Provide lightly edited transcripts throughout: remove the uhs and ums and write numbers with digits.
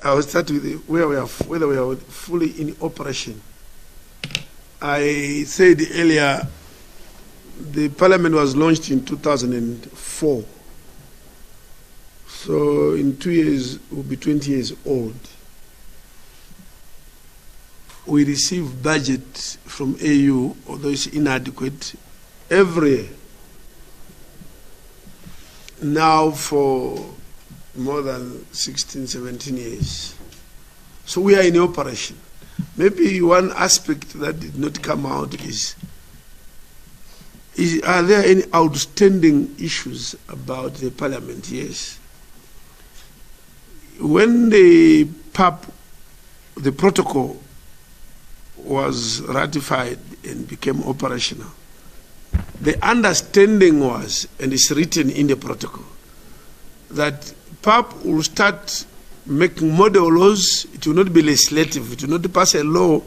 I will start with whether we are fully in operation. I said earlier, the parliament was launched in 2004. So in 2 years, we'll be 20 years old. We receive budget from AU, although it's inadequate, every year. Now for more than 16, 17 years. So we are in operation. Maybe one aspect that did not come out is are there any outstanding issues about the parliament? Yes. When the PAP, the protocol, was ratified and became operational, the understanding was, and it's written in the protocol, that PAP will start making model laws. It will not be legislative. It will not pass a law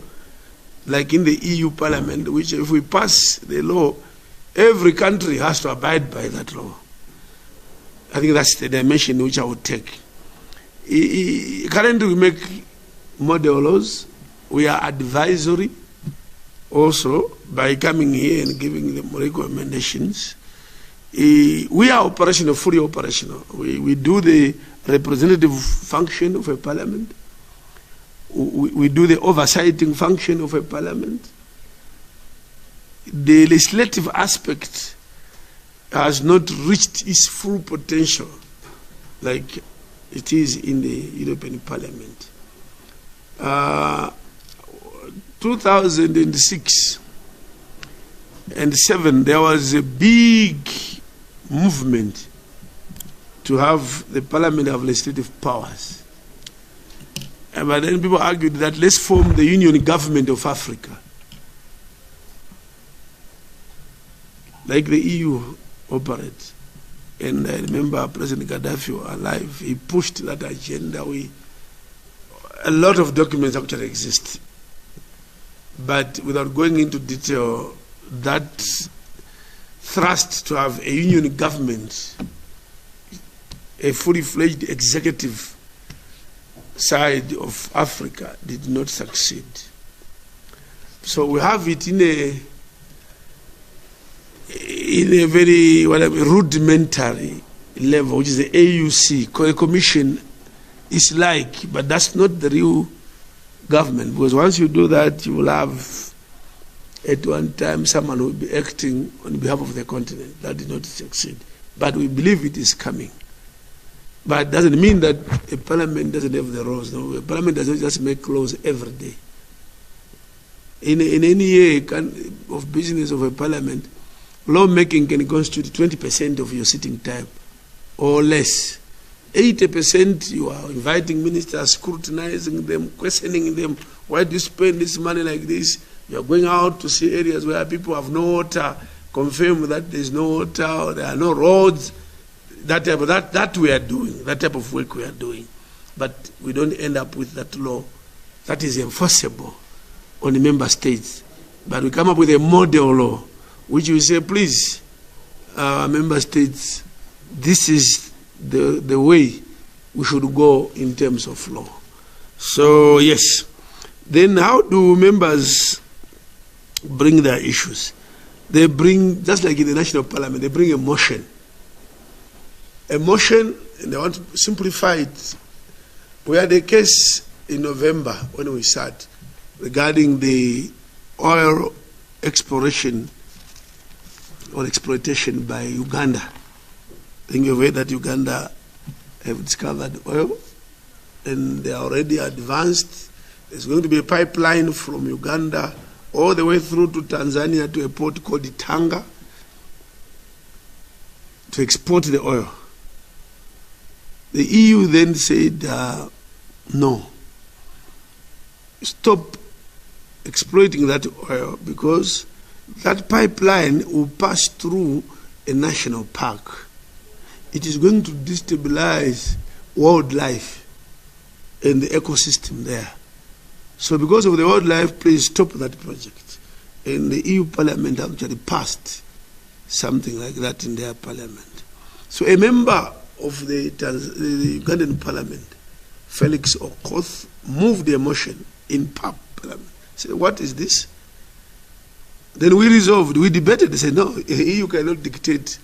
like in the EU Parliament, which if we pass the law, every country has to abide by that law. I think that's the dimension which I would take. Currently we make model laws. We are advisory also by coming here and giving them recommendations. We are operational, fully operational. We do the representative function of a parliament. We do the oversighting function of a parliament. The legislative aspect has not reached its full potential like it is in the European Parliament. 2006 and 7, there was a big movement to have the parliament have legislative powers. But then people argued that let's form the Union Government of Africa, like the EU operates. And I remember President Gaddafi was alive. He pushed that agenda. A lot of documents actually exist. But without going into detail, that thrust to have a union government, a fully fledged executive side of Africa, did not succeed. So we have it in a very rudimentary level, which is the AUC, a commission is like, but that's not the real government, because once you do that, you will have at one time someone who will be acting on behalf of the continent. That did not succeed. But we believe it is coming. But it doesn't mean that a parliament doesn't have the laws. No, a parliament doesn't just make laws every day. In any year of business of a parliament, lawmaking can constitute 20% of your sitting time or less. 80% you are inviting ministers, scrutinizing them, questioning them. Why do you spend this money like this? You are going out to see areas where people have no water, confirm that there is no water, or there are no roads. That we are doing, that type of work we are doing. But we don't end up with that law that is enforceable on the member states. But we come up with a model law, which we say, please, member states, this is the way we should go in terms of law. So, yes. Then how do members bring their issues? They bring, just like in the National Parliament, they bring a motion. A motion, and they want to simplify it. We had a case in November when we sat regarding the oil exploration or exploitation by Uganda. I think you've heard that Uganda have discovered oil and they are already advanced. There's going to be a pipeline from Uganda all the way through to Tanzania to a port called Tanga to export the oil. The EU then said, no, stop exploiting that oil because that pipeline will pass through a national park. It is going to destabilize wildlife and the ecosystem there. So because of the wildlife, please stop that project. And the EU Parliament actually passed something like that in their parliament. So a member of the Ugandan Parliament Felix Okoth, moved the motion in PAP. Say, what is this? Then we resolved, we debated, they said, no, EU cannot dictate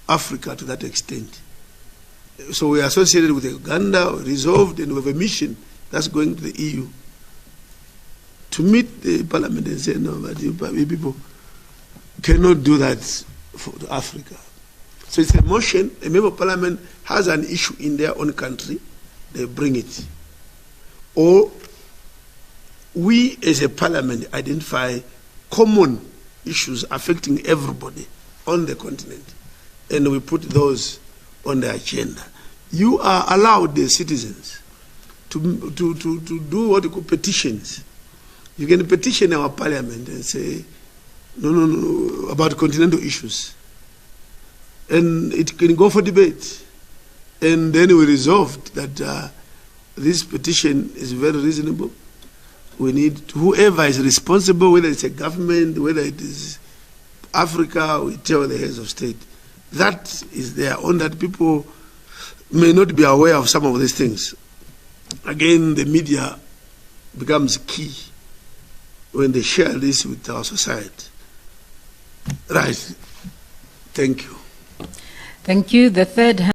Africa to that extent. So we associated with Uganda, resolved, and we have a mission that's going to the EU to meet the parliament and say, no, but you people cannot do that for Africa. So it's a motion, a member of parliament has an issue in their own country, they bring it. Or we as a parliament identify common issues affecting everybody on the continent, and we put those on the agenda. You are allowed, the citizens, to do what you call petitions. You can petition our parliament and say, no, about continental issues. And it can go for debate. And then we resolved that this petition is very reasonable. We need whoever is responsible, whether it's a government, whether it is Africa, we tell the heads of state. That is there, on that people may not be aware of some of these things. Again, the media becomes key when they share this with our society. Right. Thank you. Thank you. The third